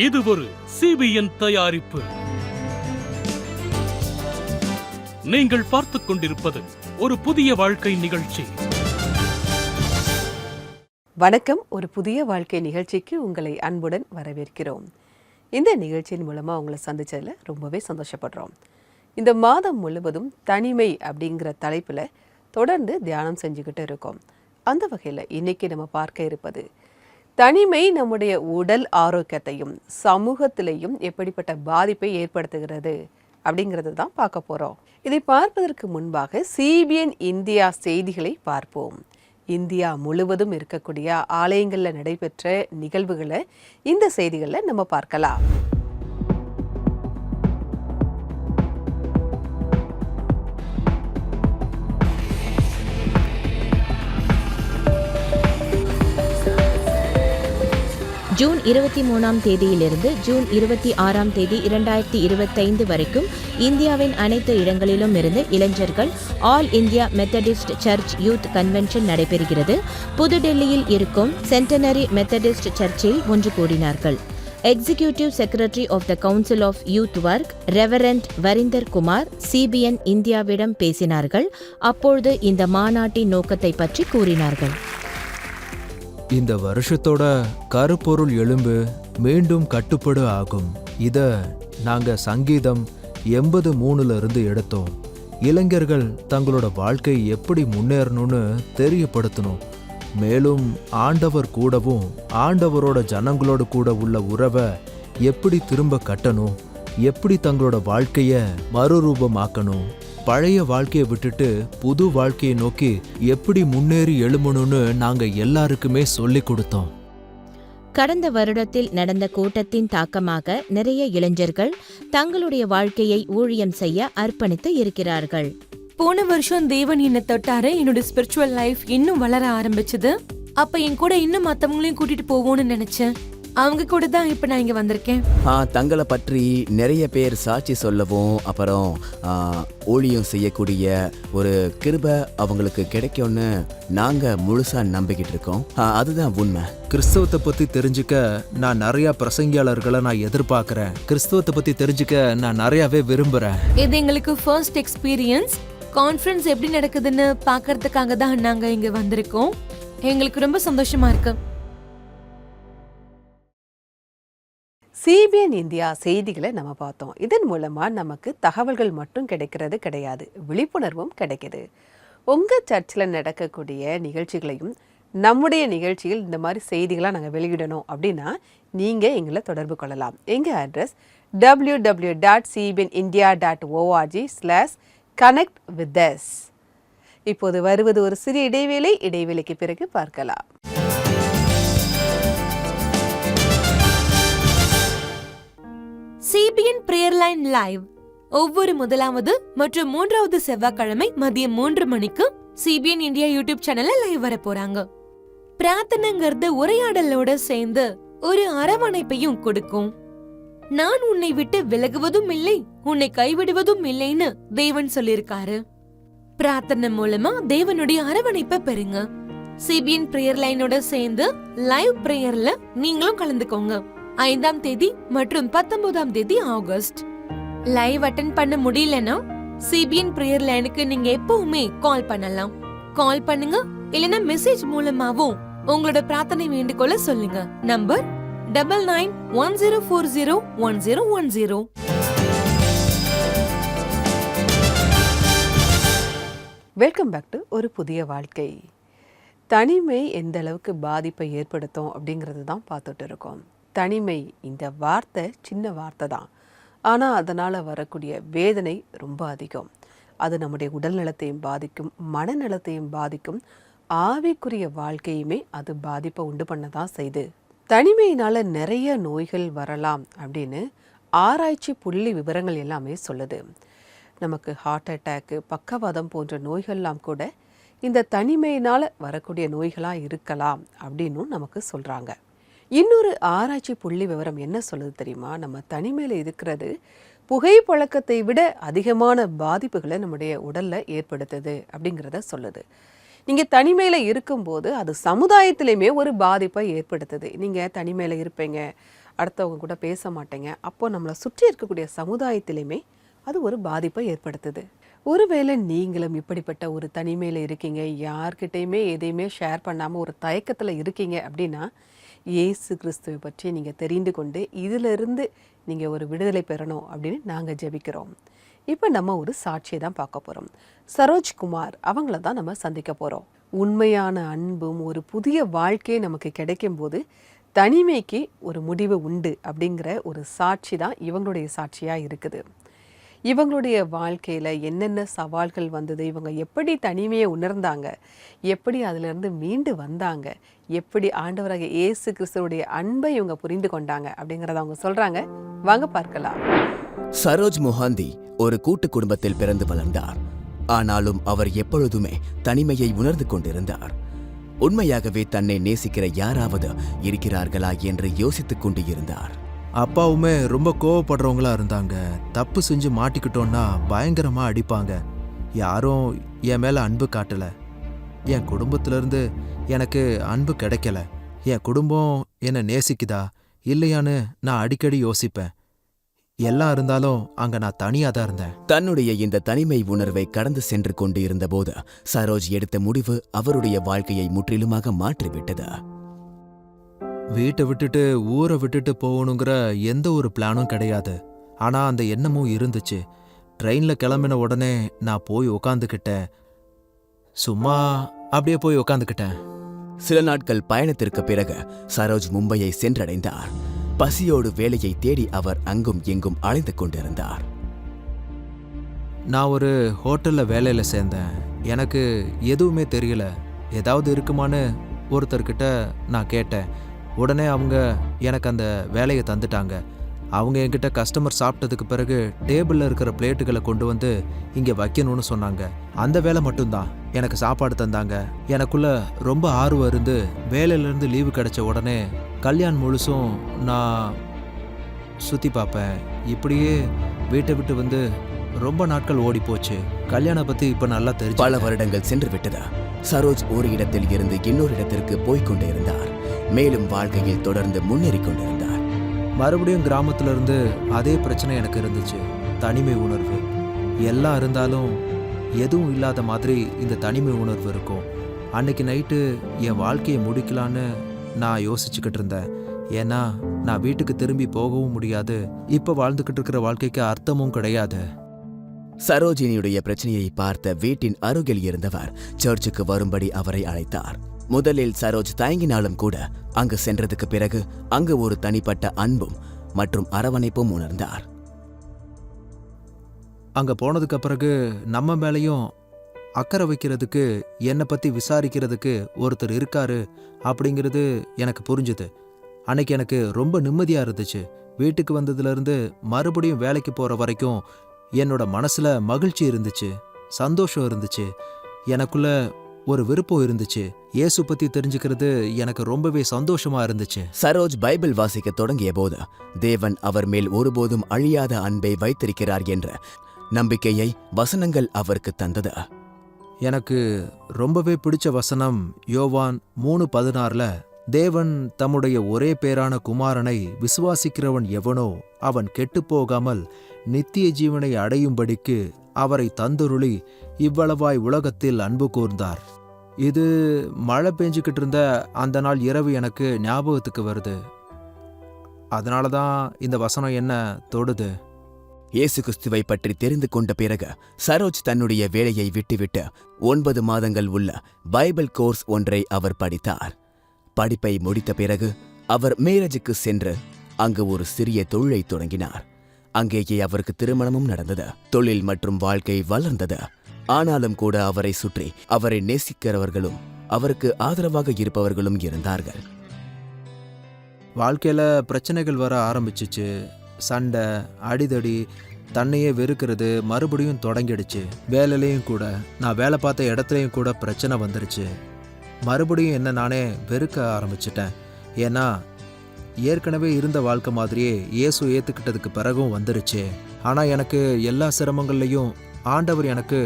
இது ஒரு CBN தயாரிப்பு. நீங்கள் பார்த்துக் கொண்டிருப்பது ஒரு புதிய வாழ்க்கை நிகழ்ச்சி. வணக்கம். ஒரு புதிய வாழ்க்கை நிகழ்ச்சிக்கு உங்களை அன்புடன் வரவேற்கிறோம். இந்த நிகழ்ச்சியின் மூலமாக உங்களை சந்திச்சதில் ரொம்பவே சந்தோஷப்படுறோம். இந்த மாதம் முழுவதும் தனிமை அப்படிங்கிற தலைப்பில் தொடர்ந்து தியானம் செஞ்சுக்கிட்டு இருக்கோம். அந்த வகையில் இன்னைக்கு நம்ம பார்க்க இருப்பது தனிமை நம்முடைய உடல் ஆரோக்கியத்தையும் சமூகத்திலையும் எப்படிப்பட்ட பாதிப்பை ஏற்படுத்துகிறது அப்படிங்கிறது தான் பார்க்க போகிறோம். இதை பார்ப்பதற்கு முன்பாக CBN இந்தியா செய்திகளை பார்ப்போம். இந்தியா முழுவதும் இருக்கக்கூடிய ஆலயங்களில் நடைபெற்ற நிகழ்வுகளை இந்த செய்திகளில் நம்ம பார்க்கலாம். ஜூன் 23ஆம் தேதியிலிருந்து ஜூன் 26ஆம் தேதி 2025 வரைக்கும் இந்தியாவின் அனைத்து இடங்களிலும் இருந்து இளைஞர்கள் all India Methodist church youth convention நடைபெறுகிறது. புதுடெல்லியில் இருக்கும் சென்டனரி மெத்தடிஸ்ட் சர்ச்சில் ஒன்று கூடினார்கள். Executive secretary of the council of youth work reverend Varinder Kumar CBN இந்தியாவிடம் பேசினார்கள். அப்பொழுது இந்த மாநாட்டின் நோக்கத்தை பற்றி கூறினார்கள். இந்த வருஷத்தோட கருப்பொருள் எழும்பு மீண்டும் கட்டுப்படு ஆகும். இத நாங்க சங்கீதம் 83ல இருந்து எடுத்தோம். இளைஞர்கள் தங்களோட வாழ்க்கை எப்படி முன்னேறணும்னு தெரியப்படுத்தணும். மேலும் ஆண்டவர் கூடவும் ஆண்டவரோட ஜனங்களோடு கூட உள்ள உறவை எப்படி திரும்ப கட்டணும், எப்படி தங்களோட வாழ்க்கைய மறுரூபமாக்கணும், பழைய வாழ்க்கையை விட்டுட்டு புது வாழ்க்கையை நோக்கி எப்படி முன்னேறி எழுமணும்னு நாங்க எல்லாருக்குமே சொல்லி கொடுத்தோம். கடந்த வருடத்தில் நடந்த கூட்டத்தின் தாக்கமாக நிறைய இளைஞர்கள் தங்களுடைய வாழ்க்கையை ஊழியம் செய்ய அர்ப்பணித்து இருக்கிறார்கள். போன வருஷம் தேவன் என்னை தொட்டாரு. என்னோட ஸ்பிரிச்சுவல் லைஃப் இன்னும் வளர ஆரம்பிச்சது. அப்ப என் கூட இன்னும் மத்தவங்களையும் கூட்டிட்டு போவோம்னு நினைச்சேன். அவங்க கூட தான் இப்ப நான் இங்க வந்திருக்கேன். தங்களை பற்றி நிறைய பேர் சாட்சி சொல்லவும் அப்புறம் ஊழியம் செய்யக்கூடிய ஒரு கிருபை அவங்களுக்கு கிடைக்கும்னு நாங்க முழுசா நம்பிக்கிட்டு இருக்கோம். அதுதான் உண்மை. கிறிஸ்தவத்தை பத்தி தெரிஞ்சுக்க நான் நிறைய பிரசங்கியாளர்களை நான் எதிர்பார்க்கிறேன். கிறிஸ்தவத்தை பத்தி தெரிஞ்சுக்க நான் நிறையவே விரும்புறேன். இது எங்களுக்கு ஃபர்ஸ்ட் எக்ஸ்பீரியன்ஸ். கான்ஃபரன்ஸ் எப்படி நடக்குதுன்னு பாக்குறதுக்காக தான் நாங்க இங்க வந்திருக்கோம். எங்களுக்கு ரொம்ப சந்தோஷமா இருக்கு. CBN இந்தியா செய்திகளை நம்ம பார்த்தோம். இதன் மூலமாக நமக்கு தகவல்கள் மட்டும் கிடைக்கிறது கிடையாது, விழிப்புணர்வும் கிடைக்குது. உங்கள் சர்ச்சில் நடக்கக்கூடிய நிகழ்ச்சிகளையும் நம்முடைய நிகழ்ச்சியில் இந்த மாதிரி செய்திகளாக நாங்கள் வெளியிடணும் அப்படின்னா நீங்கள் எங்களை தொடர்பு கொள்ளலாம். எங்கள் அட்ரஸ் www.cbnindia.org/connectwithus. இப்போது வருவது ஒரு சிறிய இடைவேளைக்கு பிறகு பார்க்கலாம். CBN பிரேயர் லைன் லைவ் ஒவ்வொரு முதலாவது மற்றும் மூன்றாவது செவ்வாய்க்கிழமை மதியம் 3 மணிக்கு CBN இந்தியா யூடியூப் சேனல்ல லைவ் வர போறாங்க. பிரார்த்தனைங்கிறது உரையாடலோட சேர்ந்து ஒரு அரவணைப்பையும் கொடுக்கும். நான் உன்னை விட்டு விலகுவதும் இல்லை, உன்னை கைவிடுவதும் இல்லைன்னு தேவன் சொல்லிருக்காரு. பிரார்த்தனை மூலமா தேவனுடைய அரவணைப்பை பெறுங்க. CBN பிரேயர் லைனோட சேர்ந்து லைவ் பிரேயர்ல நீங்களும் கலந்துக்கோங்க. 5ஆம் தேதி மற்றும் 19ஆம் தேதி ஆகஸ்ட். லைவ் அட்டெண்ட் பண்ண முடியலன்னா CBN பிரேயர் லைனுக்கு நீங்க எப்பவுமே கால் பண்ணலாம். கால் பண்ணுங்க, இல்லனா மெசேஜ் மூலமாவும் உங்களோட பிரார்த்தனை வேண்டுகோள சொல்லுங்க. நம்பர் 9910401010. வெல்கம் பேக் டு ஒரு புதிய வாழ்க்கை. தனிமை எந்த அளவுக்கு பாதிப்பை ஏற்படுத்தும் அப்படிங்கிறது தான் பார்த்துட்டு இருக்கோம். தனிமை இந்த வார்த்தை சின்ன வார்த்தை தான், ஆனால் அதனால் வரக்கூடிய வேதனை ரொம்ப அதிகம். அது நம்முடைய உடல் நலத்தையும் பாதிக்கும், மனநலத்தையும் பாதிக்கும், ஆவிக்குரிய வாழ்க்கையுமே அது பாதிப்பை உண்டு பண்ண தான் செய்யுது. தனிமையினால் நிறைய நோய்கள் வரலாம் அப்படின்னு ஆராய்ச்சி புள்ளி விவரங்கள் எல்லாமே சொல்லுது. நமக்கு ஹார்ட் அட்டாக்கு, பக்கவாதம் போன்ற நோய்கள்லாம் கூட இந்த தனிமையினால் வரக்கூடிய நோய்களாக இருக்கலாம் அப்படின்னும் நமக்கு சொல்கிறாங்க. இன்னொரு ஆராய்ச்சி புள்ளி விவரம் என்ன சொல்லுது தெரியுமா? நம்ம தனிமையில் இருக்கிறது புகைப்பழக்கத்தை விட அதிகமான பாதிப்புகளை நம்முடைய உடலில் ஏற்படுத்துது அப்படிங்கிறத சொல்லுது. நீங்கள் தனிமையில் இருக்கும்போது அது சமுதாயத்திலையுமே ஒரு பாதிப்பை ஏற்படுத்துது. நீங்கள் தனிமையில் இருப்பீங்க, அடுத்தவங்க கூட பேச மாட்டேங்க. அப்போது நம்மளை சுற்றி இருக்கக்கூடிய சமுதாயத்திலையுமே அது ஒரு பாதிப்பை ஏற்படுத்துது. ஒருவேளை நீங்களும் இப்படிப்பட்ட ஒரு தனிமையில் இருக்கீங்க, யார்கிட்டையுமே எதையுமே ஷேர் பண்ணாமல் ஒரு தயக்கத்தில் இருக்கீங்க அப்படின்னா, இயேசு கிறிஸ்துவை பற்றி நீங்கள் தெரிந்து கொண்டு இதிலிருந்து நீங்கள் ஒரு விடுதலை பெறணும் அப்படின்னு நாங்கள் ஜெபிக்கிறோம். இப்போ நம்ம ஒரு சாட்சியை தான் பார்க்க போகிறோம். சரோஜ்குமார் அவங்கள தான் நம்ம சந்திக்க போகிறோம். உண்மையான அன்பும் ஒரு புதிய வாழ்க்கையை நமக்கு கிடைக்கும்போது தனிமைக்கு ஒரு முடிவு உண்டு அப்படிங்கிற ஒரு சாட்சி தான் இவங்களுடைய சாட்சியாக இருக்குது. இவங்களுடைய வாழ்க்கையில் என்னென்ன சவால்கள் வந்தது, இவங்க எப்படி தனிமையை உணர்ந்தாங்க, எப்படி அதிலிருந்து மீண்டு வந்தாங்க, எப்படி ஆண்டவராக இயேசு கிறிஸ்துவுடைய அன்பை இவங்க புரிந்து கொண்டாங்க அப்படிங்கிறத அவங்க சொல்கிறாங்க. வாங்க பார்க்கலாம். சரோஜ் மொஹாந்தி ஒரு கூட்டு குடும்பத்தில் பிறந்து வளர்ந்தார். ஆனாலும் அவர் எப்பொழுதுமே தனிமையை உணர்ந்து கொண்டிருந்தார். உண்மையாகவே தன்னை நேசிக்கிற யாராவது இருக்கிறார்களா என்று யோசித்துக் கொண்டு இருந்தார். அப்பாவுமே ரொம்ப கோவப்படுறவங்களா இருந்தாங்க. தப்பு செஞ்சு மாட்டிக்கிட்டோன்னா பயங்கரமா அடிப்பாங்க. யாரும் என் மேல அன்பு காட்டல. என் குடும்பத்திலிருந்து எனக்கு அன்பு கிடைக்கல. என் குடும்பம் என்னை நேசிக்குதா இல்லையான்னு நான் அடிக்கடி யோசிப்பேன். எல்லாம் இருந்தாலும் அங்க நான் தனியா தான் இருந்தேன். தன்னுடைய இந்த தனிமை உணர்வை கடந்து சென்று கொண்டு இருந்தபோது சரோஜ் எடுத்த முடிவு அவருடைய வாழ்க்கையை முற்றிலுமாக மாற்றிவிட்டது. வீட்டை விட்டுட்டு ஊரை விட்டுட்டு போகணுங்கிற எந்த ஒரு பிளானும் கிடையாது. ஆனா அந்த எண்ணமும் இருந்துச்சு. ட்ரெயின்ல கிளம்பின உடனே நான் போய் உக்காந்துக்கிட்டேன். சும்மா அப்படியே போய் உக்காந்துக்கிட்டேன். சில நாட்கள் பயணத்திற்கு பிறகு சரோஜ் மும்பையை சென்றடைந்தார். பசியோடு வேலையை தேடி அவர் அங்கும் எங்கும் அலைந்து கொண்டிருந்தார். நான் ஒரு ஹோட்டல்ல வேலையில சேர்ந்தேன். எனக்கு எதுவுமே தெரியல. ஏதாவது இருக்குமான்னு ஒருத்தர்கிட்ட நான் கேட்டேன். உடனே அவங்க எனக்கு அந்த வேலையை தந்துட்டாங்க. அவங்க என்கிட்ட கஸ்டமர் சாப்பிட்டதுக்கு பிறகு டேபிளில் இருக்கிற பிளேட்டுகளை கொண்டு வந்து இங்கே வைக்கணும்னு சொன்னாங்க. அந்த வேலை மட்டும்தான். எனக்கு சாப்பாடு தந்தாங்க. எனக்குள்ள ரொம்ப ஆர்வம் இருந்து வேலையிலேருந்து லீவு கிடைச்ச உடனே கல்யாணம் முழுசும் நான் சுற்றி பார்ப்பேன். இப்படியே வீட்டை விட்டு வந்து ரொம்ப நாட்கள் ஓடி போச்சு. கல்யாணம் பற்றி இப்போ நல்லா தெரிஞ்சு பல வருடங்கள் சென்று விட்டதா. சரோஜ் ஒரு இடத்தில் இருந்து இன்னொரு இடத்திற்கு போய்கொண்டே இருந்தார். மேலும் வாழ்க்கையில் தொடர்ந்து முன்னேறி கொண்டிருந்தார். மறுபடியும் கிராமத்துல இருந்து அதே பிரச்சனை எனக்கு இருந்துச்சு. தனிமை உணர்வு. எல்லாம் இருந்தாலும் எதுவும் இல்லாத மாதிரி இந்த தனிமை உணர்வு இருக்கும். அன்னைக்கு நைட்டு என் வாழ்க்கையை முடிக்கலான்னு நான் யோசிச்சுக்கிட்டு இருந்தேன். ஏன்னா நான் வீட்டுக்கு திரும்பி போகவும் முடியாது. இப்போ வாழ்ந்துக்கிட்டு இருக்கிற வாழ்க்கைக்கு அர்த்தமும் கிடையாது. சரோஜினியுடைய பிரச்சனையை பார்த்த வீட்டின் அருகில் இருந்தவர் சர்ச்சுக்கு வரும்படி அவரை அழைத்தார். முதலில் சரோஜ் தயங்கினாலும் கூட அங்கு சென்றதுக்கு பிறகு அங்கு ஒரு தனிப்பட்ட அன்பும் மற்றும் அரவணைப்பும் உணர்ந்தார். அங்க போனதுக்கு பிறகு நம்ம மேலையும் அக்கறை வைக்கிறதுக்கு, என்னை பத்தி விசாரிக்கிறதுக்கு ஒருத்தர் இருக்காரு அப்படிங்கிறது எனக்கு புரிஞ்சுது. அன்னைக்கு எனக்கு ரொம்ப நிம்மதியா இருந்துச்சு. வீட்டுக்கு வந்ததுல இருந்து மறுபடியும் வேலைக்கு போற வரைக்கும் என்னோட மனசுல மகிழ்ச்சி இருந்துச்சு, சந்தோஷம் இருந்துச்சு. எனக்குள்ள ஒரு விருப்பம் இருந்துச்சு. இயேசு பத்தி தெரிஞ்சுக்கிறது எனக்கு ரொம்பவே சந்தோஷமா இருந்துச்சு. சரோஜ் பைபிள் வாசிக்க தொடங்கிய போது தேவன் அவர் மேல் ஒருபோதும் அழியாத அன்பை வைத்திருக்கிறார் என்ற நம்பிக்கையை வசனங்கள் அவருக்கு தந்தது. எனக்கு ரொம்பவே பிடிச்ச வசனம் யோவான் 3:16 தேவன் தம்முடைய ஒரே பேரான குமாரனை விசுவாசிக்கிறவன் எவனோ அவன் கெட்டுப்போகாமல் நித்திய ஜீவனை அடையும்படிக்கு அவரை தந்துருளி இவ்வளவாய் உலகத்தில் அன்பு கூர்ந்தார். இது மழை பெஞ்சுக்கிட்டு இருந்த அந்த நாள் இரவு எனக்கு ஞாபகத்துக்கு வருது. அதனால தான் இந்த வசனம் என்ன தொடுது. இயேசு கிறிஸ்துவை பற்றி தெரிந்து கொண்ட பிறகு சரோஜ் தன்னுடைய வேலையை விட்டுவிட்டு 9 மாதங்கள் உள்ள பைபிள் கோர்ஸ் ஒன்றை அவர் படித்தார். படிப்பை முடித்த பிறகு அவர் மேரேஜுக்கு சென்று அங்கு ஒரு சிறிய தொழிலை தொடங்கினார். அங்கேயே அவருக்கு திருமணமும் நடந்தது. தொழில் மற்றும் வாழ்க்கை வளர்ந்தது. ஆனாலும் கூட அவரை சுற்றி அவரை நேசிக்கிறவர்களும் அவருக்கு ஆதரவாக இருப்பவர்களும் இருந்தார்கள். வாழ்க்கையில பிரச்சனைகள் வர ஆரம்பிச்சிச்சு. சண்டை, அடிதடி, தன்னையே வெறுக்கிறது மறுபடியும் தொடங்கிடுச்சு. வேலையிலையும் கூட, நான் வேலை பார்த்த இடத்துலையும் கூட பிரச்சனை வந்துருச்சு. மறுபடியும் என்ன நானே வெறுக்க ஆரம்பிச்சிட்டேன். ஏன்னா ஏற்கனவே இருந்த வாழ்க்கை மாதிரியே இயேசு ஏற்றுக்கிட்டதுக்கு பிறகும் வந்துருச்சு. ஆனால் எனக்கு எல்லா சிரமங்கள்லையும் ஆண்டவர் எனக்கு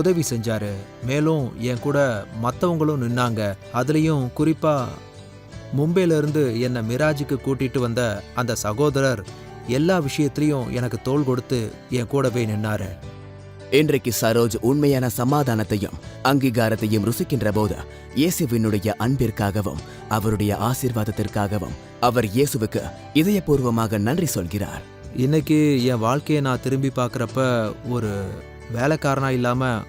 உதவி செஞ்சாரு. மேலும் என் கூட மற்றவங்களும் நின்னாங்க. அதுலேயும் குறிப்பாக மும்பையிலேருந்து என்னை மிராஜுக்கு கூட்டிட்டு வந்த அந்த சகோதரர் எல்லா விஷயத்துலையும் எனக்கு தோள் கொடுத்து என் கூடவே நின்னாரு. இன்றைக்கு சரோஜ் உண்மையான சமாதானத்தையும் அங்கீகாரத்தையும் ருசிக்கின்ற போது இயேசுவினுடைய அன்பிற்காகவும் அவருடைய ஆசீர்வாதத்திற்காகவும் அவர் இயேசுவுக்கு இதயபூர்வமாக நன்றி சொல்கிறார். இன்னைக்கு என் வாழ்க்கையை நான் திரும்பி பார்க்குறப்ப ஒரு வேலைக்காரனா இல்லாமல்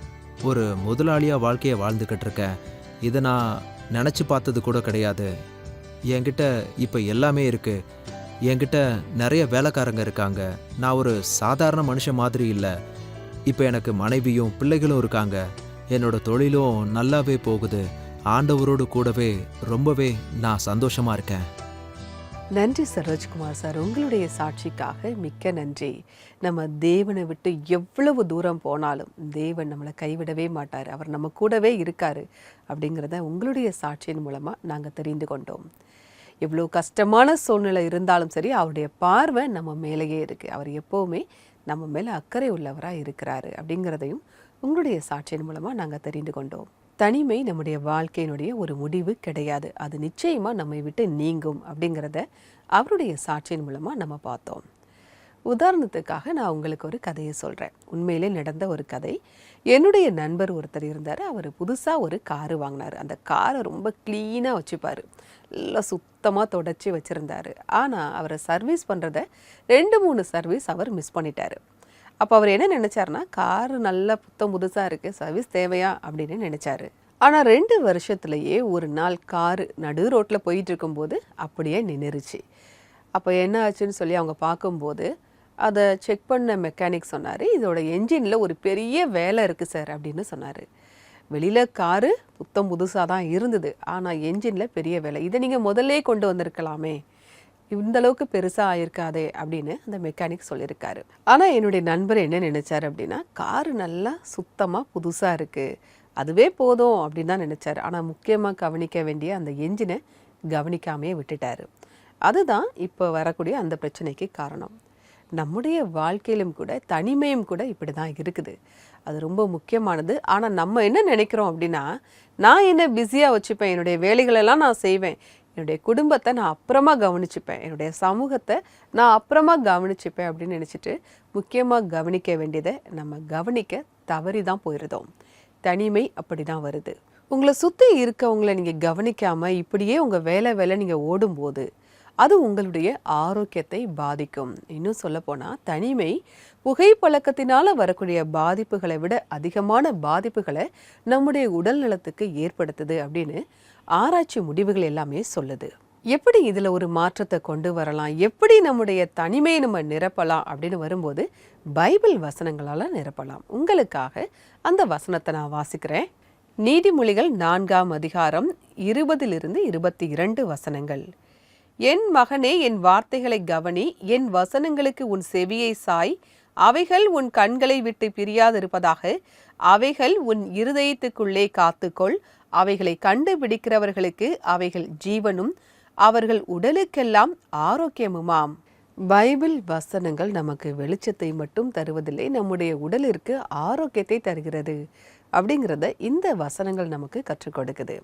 ஒரு முதலாளியாக வாழ்க்கையை வாழ்ந்துக்கிட்டு இருக்கேன். இதை நான் நினச்சி பார்த்தது கூட கிடையாது. என்கிட்ட இப்போ எல்லாமே இருக்குது. என்கிட்ட நிறைய வேலைக்காரங்க இருக்காங்க. நான் ஒரு சாதாரண மனுஷன் மாதிரி இல்லை. இப்போ எனக்கு மனைவியும் பிள்ளைகளும் இருக்காங்க. என்னோட தொழிலும் நல்லாவே போகுது. ஆண்டவரோடு கூடவே ரொம்பவே நான் சந்தோஷமாக இருக்கேன். நன்றி சரோஜ்குமார் சார், உங்களுடைய சாட்சிக்காக மிக்க நன்றி. நம்ம தேவனை விட்டு எவ்வளவு தூரம் போனாலும் தேவன் நம்மளை கைவிடவே மாட்டார். அவர் நம்ம கூடவே இருக்காரு அப்படிங்கிறத உங்களுடைய சாட்சியின் மூலமாக நாங்கள் தெரிந்து கொண்டோம். எவ்வளோ கஷ்டமான சூழ்நிலை இருந்தாலும் சரி, அவருடைய பார்வை நம்ம மேலேயே இருக்குது. அவர் எப்போவுமே நம்ம மேலே அக்கறை உள்ளவராக இருக்கிறாரு அப்படிங்கிறதையும் உங்களுடைய சாட்சியின் மூலமாக நாங்கள் தெரிந்து கொண்டோம். தனிமை நம்முடைய வாழ்க்கையினுடைய ஒரு முடிவு கிடையாது. அது நிச்சயமாக நம்மை விட்டு நீங்கும் அப்படிங்கிறத அவருடைய சாட்சியின் மூலமாக நம்ம பார்த்தோம். உதாரணத்துக்காக நான் உங்களுக்கு ஒரு கதையை சொல்கிறேன். உண்மையிலே நடந்த ஒரு கதை. என்னுடைய நண்பர் ஒருத்தர் இருந்தார். அவர் புதுசாக ஒரு காரு வாங்கினார். அந்த காரை ரொம்ப க்ளீனாக வச்சுப்பார். நல்லா சுத்தமாக தொடச்சி வச்சுருந்தார். ஆனால் அவரை சர்வீஸ் பண்ணுறத 2-3 சர்வீஸ் அவர் மிஸ் பண்ணிட்டார். அப்போ அவர் என்ன நினச்சாருன்னா, காரு நல்லா புத்தம் புதுசாக இருக்குது, சர்வீஸ் தேவையா அப்படின்னு நினச்சாரு. ஆனால் 2 வருஷத்துலேயே ஒரு நாள் காரு நடு ரோட்டில் போயிட்டு இருக்கும்போது அப்படியே நின்றுச்சு. அப்போ என்ன ஆச்சுன்னு சொல்லி அவங்க பார்க்கும்போது அதை செக் பண்ண மெக்கானிக் சொன்னார், இதோட என்ஜினில் ஒரு பெரிய வேலை இருக்குது சார் அப்படின்னு சொன்னார். வெளியில் காரு புத்தம் புதுசாக தான் இருந்தது, ஆனால் என்ஜினில் பெரிய வேலை. இதை நீங்கள் முதல்லே கொண்டு வந்திருக்கலாமே, இந்த அளவுக்கு பெருசாக ஆயிருக்காதே அப்படின்னு அந்த மெக்கானிக் சொல்லியிருக்காரு. ஆனால் என்னுடைய நண்பர் என்ன நினைச்சார் அப்படின்னா, காரு நல்லா சுத்தமாக புதுசாக இருக்குது, அதுவே போதும் அப்படின்னு தான் நினச்சார். ஆனால் முக்கியமாக கவனிக்க வேண்டிய அந்த என்ஜினை கவனிக்காமையே விட்டுட்டார். அதுதான் இப்போ வரக்கூடிய அந்த பிரச்சனைக்கு காரணம். நம்முடைய வாழ்க்கையிலும் கூட தனிமையும் கூட இப்படி தான் இருக்குது. அது ரொம்ப முக்கியமானது. ஆனால் நம்ம என்ன நினைக்கிறோம் அப்படின்னா, நான் என்ன பிஸியாக வச்சுப்பேன், என்னுடைய வேலைகளெல்லாம் நான் செய்வேன், என்னுடைய குடும்பத்தை நான் அப்புறமா கவனிச்சுப்பேன், என்னுடைய சமூகத்தை நான் அப்புறமா கவனிச்சுப்பேன் அப்படின்னு நினச்சிட்டு முக்கியமாக கவனிக்க வேண்டியதை நம்ம கவனிக்க தவறி தான் போயிடுதோம். தனிமை அப்படி தான் வருது. உங்களை சுற்றி இருக்கவங்களை நீங்கள் கவனிக்காமல் இப்படியே உங்கள் வேலை நீங்கள் ஓடும்போது அது உங்களுடைய ஆரோக்கியத்தை பாதிக்கும். இன்னும் சொல்லப்போனால் தனிமை புகைப்பழக்கத்தினால் வரக்கூடிய பாதிப்புகளை விட அதிகமான பாதிப்புகளை நம்முடைய உடல் நலத்துக்கு ஏற்படுத்துது அப்படின்னு ஆராய்ச்சி முடிவுகள் எல்லாமே சொல்லுது. எப்படி இதில் ஒரு மாற்றத்தை கொண்டு வரலாம், எப்படி நம்முடைய தனிமையை நம்ம நிரப்பலாம் அப்படின்னு வரும்போது பைபிள் வசனங்களால் நிரப்பலாம். உங்களுக்காக அந்த வசனத்தை நான் வாசிக்கிறேன். நீதிமொழிகள் 4ஆம் அதிகாரம் 20-22 வசனங்கள். என் மகனே, என் வார்த்தைகளை கவனி, என் வசனங்களுக்கு உன் செவியை சாய், அவைகள் உன் கண்களை விட்டு பிரியாதிருப்பதாக, அவைகள் உன் இருதயத்துக்குள்ளே காத்துக்கொள், அவைகளை கண்டுபிடிக்கிறவர்களுக்கு அவைகள் ஜீவனும் அவர்கள் உடலுக்கெல்லாம் ஆரோக்கியமுமாம். பைபிள் வசனங்கள் நமக்கு வெளிச்சத்தை மட்டும் தருவதில்லை, நம்முடைய உடலிற்கு ஆரோக்கியத்தை தருகிறது அப்படிங்கிறத இந்த வசனங்கள் நமக்கு கற்றுக் கொடுக்குது.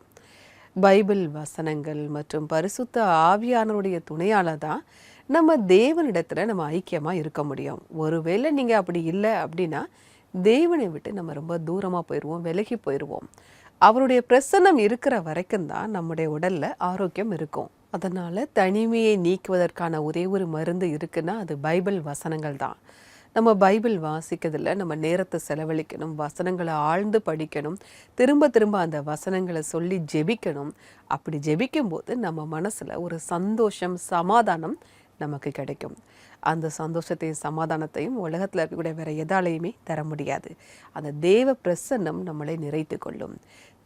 பைபிள் வசனங்கள் மற்றும் பரிசுத்த ஆவியானவருடைய துணையால் தான் நம்ம தேவனிடத்தில் நம்ம ஐக்கியமாக இருக்க முடியும். ஒருவேளை நீங்கள் அப்படி இல்லை அப்படின்னா தேவனை விட்டு நம்ம ரொம்ப தூரமாக போயிடுவோம், விலகி போயிடுவோம். அவருடைய பிரசன்னம் இருக்கிற வரைக்கும் தான் நம்முடைய உடலில் ஆரோக்கியம் இருக்கும். அதனால் தனிமையை நீக்குவதற்கான ஒரே ஒரு மருந்து இருக்குன்னா அது பைபிள் வசனங்கள் தான். நம்ம பைபிள் வாசிக்கிறதுல நம்ம நேரத்தை செலவழிக்கணும், வசனங்களை ஆழ்ந்து படிக்கணும், திரும்ப திரும்ப அந்த வசனங்களை சொல்லி ஜெபிக்கணும். அப்படி ஜெபிக்கும்போது நம்ம மனசில் ஒரு சந்தோஷம், சமாதானம் நமக்கு கிடைக்கும். அந்த சந்தோஷத்தையும் சமாதானத்தையும் உலகத்தில் இருக்கக்கூடிய வேறு எதாலையுமே தர முடியாது. அந்த தேவ பிரசன்னம் நம்மளை நிறைத்து கொள்ளும்.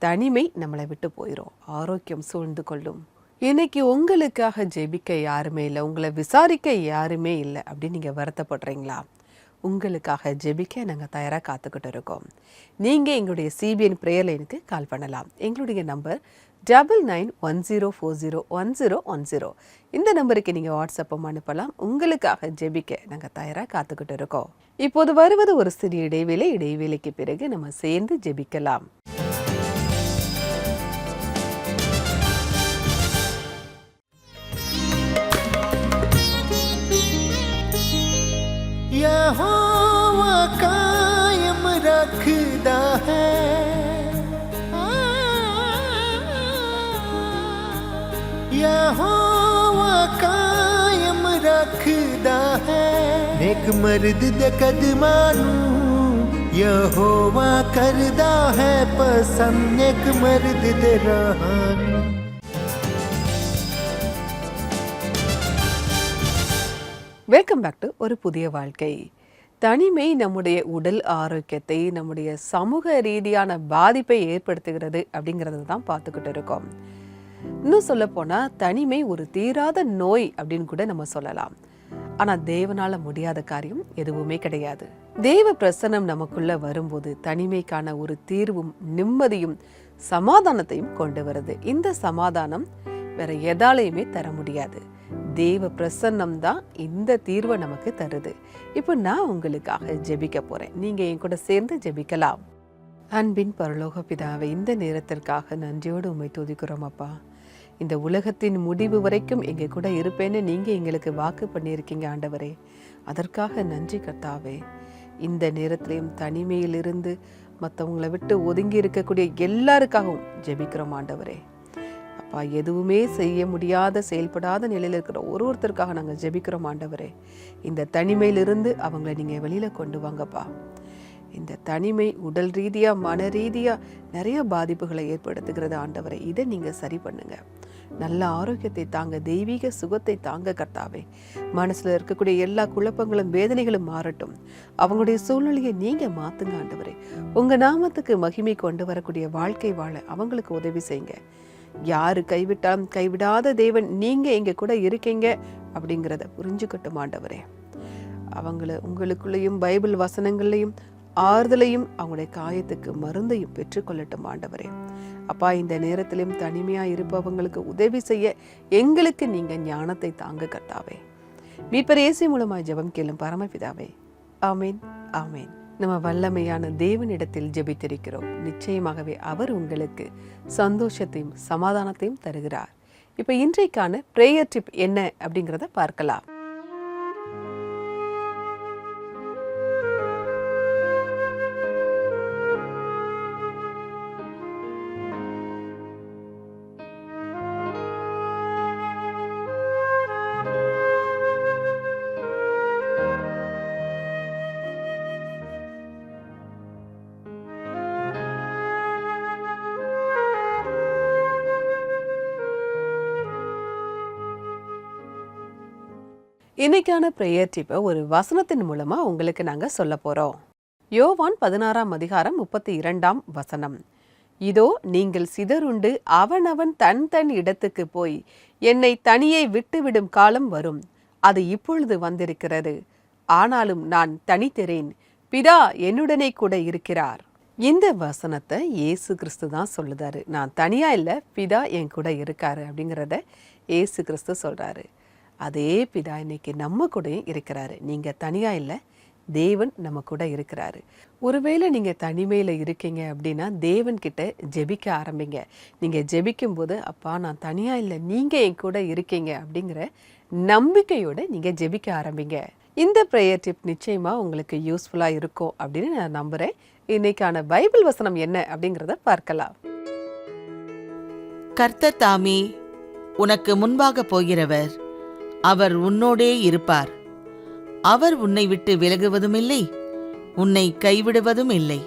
தனிமை நம்மளை விட்டு போயிடும், ஆரோக்கியம் சூழ்ந்து கொள்ளும். இன்னைக்கு உங்களுக்காக ஜெபிக்க யாருமே இல்லை, உங்களை விசாரிக்க யாருமே இல்லை அப்படின்னு நீங்கள் வருத்தப்படுறீங்களா? உங்களுக்காக ஜெபிக்க நாங்கள் தயாராக காத்துக்கிட்டு இருக்கோம். நீங்கள் எங்களுடைய CBN ப்ரேயர் லைனுக்கு கால் பண்ணலாம். எங்களுடைய நம்பர் 9910401010. இந்த நம்பருக்கு நீங்கள் வாட்ஸ்அப்பும் அனுப்பலாம். உங்களுக்காக ஜெபிக்க நாங்கள் தயாராக காத்துக்கிட்டு இருக்கோம். இப்போது வருவது ஒரு சிறிய இடைவேளை. இடைவேளைக்கு பிறகு நம்ம சேர்ந்து ஜெபிக்கலாம். यहोवा कायम रखदा है नेक मर्द दे कदमां नूं यहोवा करदा है पसंद नेक मर्द दे राहां नूं। வெல்கம் பேக் டு ஒரு புதிய வாழ்க்கை. தனிமை நம்முடைய உடல் ஆரோக்கியத்தை, நம்முடைய சமூக ரீதியான பாதிப்பை ஏற்படுத்துகிறது அப்படிங்கிறது தான் பார்த்துக்கிட்டு இருக்கோம். இன்னும் சொல்லப்போனால் தனிமை ஒரு தீராத நோய் அப்படின்னு கூட நம்ம சொல்லலாம். ஆனால் தேவனால முடியாத காரியம் எதுவுமே கிடையாது. தேவ பிரசன்னம் நமக்குள்ள வரும்போது தனிமைக்கான ஒரு தீர்வும் நிம்மதியும் சமாதானத்தையும் கொண்டு வருது. இந்த சமாதானம் வேற எதாலையுமே தர முடியாது. தேவ பிரசன்னம் தான் இந்த தீர்வை நமக்கு தருது. இப்போ நான் உங்களுக்காக ஜெபிக்க போறேன். நீங்க என் கூட சேர்ந்து ஜெபிக்கலாம். அன்பின் பரலோக பிதாவை, இந்த நேரத்திற்காக நன்றியோடு உம்மை துதிக்கிறோம் அப்பா. இந்த உலகத்தின் முடிவு வரைக்கும் எங்க கூட இருப்பேன்னு நீங்க எங்களுக்கு வாக்கு பண்ணியிருக்கீங்க ஆண்டவரே. அதற்காக நன்றி கர்த்தாவே. இந்த நேரத்திலையும் தனிமையிலிருந்து மற்றவங்களை விட்டு ஒதுங்கி இருக்கக்கூடிய எல்லாருக்காகவும் ஜெபிக்கிறோம் ஆண்டவரே. அப்பா, எதுவுமே செய்ய முடியாத செயல்படாத நிலையில் இருக்கிற ஒருத்தருக்காக நாங்கள் ஜெபிக்கிறோம் ஆண்டவரே. இந்த தனிமையிலிருந்து அவங்கள நீங்கள் வெளியில் கொண்டு வாங்கப்பா. இந்த தனிமை உடல் ரீதியாக மன ரீதியாக நிறைய பாதிப்புகளை ஏற்படுத்துகிறது ஆண்டவரே. இதை நீங்கள் சரி பண்ணுங்க. நல்ல ஆரோக்கியத்தை தாங்க, தெய்வீக சுகத்தை தாங்க கர்த்தாவே. மனசில் இருக்கக்கூடிய எல்லா குழப்பங்களும் வேதனைகளும் மாறட்டும். அவங்களுடைய சூழ்நிலையை நீங்கள் மாற்றுங்க ஆண்டவரே. உங்கள் நாமத்துக்கு மகிமை கொண்டு வரக்கூடிய வாழ்க்கை வாழ அவங்களுக்கு உதவி செய்யுங்க. யாரு கைவிட்டாலும் கைவிடாத தேவன் நீங்க எங்க கூட இருக்கீங்க அப்படிங்கிறத புரிஞ்சுக்கட்டும் ஆண்டவரே. அவங்கள உங்களுக்குள்ளேயும் பைபிள் வசனங்கள்லையும் ஆறுதலையும் அவங்களுடைய காயத்துக்கு மருந்தையும் பெற்றுக்கொள்ளட்டும் ஆண்டவரே. அப்பா, இந்த நேரத்திலும் தனிமையா இருப்பவங்களுக்கு உதவி செய்ய எங்களுக்கு நீங்க ஞானத்தை தாங்க கர்த்தாவே. மீட்பர் இயேசு மூலமாய் ஜெபம் கேளும் பரமபிதாவே. ஆமீன், ஆமீன். நம்ம வல்லமையான தேவனிடத்தில் ஜெபித்திருக்கிறோம். நிச்சயமாகவே அவர் உங்களுக்கு சந்தோஷத்தையும் சமாதானத்தையும் தருகிறார். இப்போ இன்றைக்கான பிரேயர் டிப் என்ன அப்படிங்கிறத பார்க்கலாம். இன்னைக்கான பிரேயர் டிப்பை ஒரு வசனத்தின் மூலமா உங்களுக்கு நாங்க சொல்ல போறோம். யோவான் 16:32 இதோ நீங்கள் சிதறுண்டு அவனவன் தன் தன் இடத்துக்கு போய் என்னை தனியே விட்டுவிடும் காலம் வரும். அது இப்பொழுது வந்திருக்கிறது. ஆனாலும் நான் தனித்திறேன். பிதா என்னுடனே கூட இருக்கிறார். இந்த வசனத்தை இயேசு கிறிஸ்து தான் சொல்லுதாரு. நான் தனியா இல்லை, பிதா என் கூட இருக்காரு அப்படிங்கிறத இயேசு கிறிஸ்து சொல்றாரு. அதே பிதா இன்னைக்கு நம்ம கூடயும் இருக்கிறாரு. நீங்க தனியா இல்லை, தேவன் நம்ம கூட இருக்கிறாரு. ஒருவேளை நீங்க தனிமையில இருக்கீங்க அப்படின்னா தேவன் கிட்ட ஜெபிக்க ஆரம்பிங்க. நீங்க ஜெபிக்கும் போது, அப்பா நான் தனியா இல்லை, நீங்க என் கூட இருக்கீங்க அப்படிங்கிற நம்பிக்கையோட நீங்க ஜெபிக்க ஆரம்பிங்க. இந்த பிரேயர் டிப் நிச்சயமா உங்களுக்கு யூஸ்ஃபுல்லா இருக்கும் அப்படின்னு நான் நம்புறேன். இன்னைக்கான பைபிள் வசனம் என்ன அப்படிங்கிறத பார்க்கலாம். கர்த்தர் தாமே உனக்கு முன்பாக போகிறவர், அவர் உன்னோடே இருப்பார். அவர் உன்னை விட்டு விலகுவதும் இல்லை, உன்னை கைவிடுவதும் இல்லை.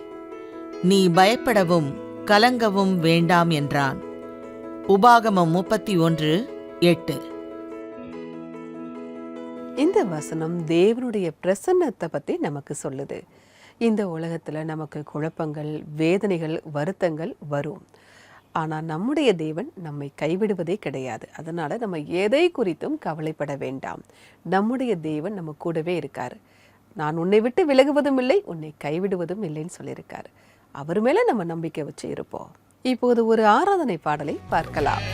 நீ பயப்படவும் கலங்கவும் வேண்டாம் என்றான். உபாகமம் 31:8. இந்த வசனம் தேவனுடைய பிரசன்னத்தை பத்தி நமக்கு சொல்லுது. இந்த உலகத்துல நமக்கு குழப்பங்கள், வேதனைகள், வருத்தங்கள் வரும். ஆனால் நம்முடைய தேவன் நம்மை கைவிடுவதே கிடையாது. அதனால நம்ம எதை குறித்தும் கவலைப்பட வேண்டாம். நம்முடைய தேவன் நம்ம கூடவே இருக்காரு. நான் உன்னை விட்டு விலகுவதும் இல்லை, உன்னை கைவிடுவதும் இல்லைன்னு சொல்லியிருக்காரு. அவர் மேல நம்ம நம்பிக்கை வச்சு இருப்போம். இப்போது ஒரு ஆராதனை பாடலை பார்க்கலாம்.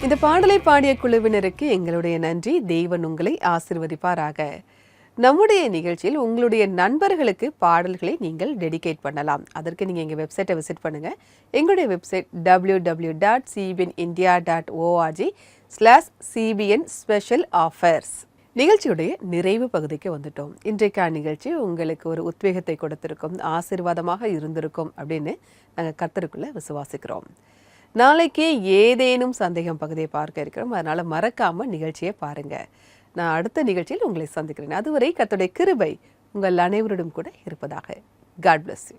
இந்த பாடலை பாடிய குழுவினருக்கு எங்களுடைய நன்றி. தெய்வன் உங்களை ஆசிர்வதிப்பாராக. நம்முடைய நிகழ்ச்சியில் உங்களுடைய நண்பர்களுக்கு பாடல்களை நீங்கள் டெடிகேட் பண்ணலாம். அதற்கு நீங்கள் எங்கள் வெப்சைட்டை விசிட் பண்ணுங்கள். எங்களுடைய வெப்சைட் www.cbnindia.org/cbn ஸ்பெஷல் ஆஃபர்ஸ். நிகழ்ச்சியுடைய நிறைவு பகுதிக்கு வந்துட்டோம். இன்றைக்கான நிகழ்ச்சி உங்களுக்கு ஒரு உத்வேகத்தை கொடுத்திருக்கும், ஆசீர்வாதமாக இருந்திருக்கும் அப்படின்னு நாங்கள் கர்த்தருக்குள்ள விசுவாசிக்கிறோம். நாளைக்கே ஏதேனும் சந்தேகம் பகுதியை பார்க்க இருக்கிறோம். அதனால் மறக்காமல் நிகழ்ச்சியை பாருங்கள். நான் அடுத்த நிகழ்ச்சியில் உங்களை சந்திக்கிறேன். அதுவரை கர்த்தருடைய கிருபை உங்கள் அனைவரிடம் கூட இருப்பதாக. God bless you.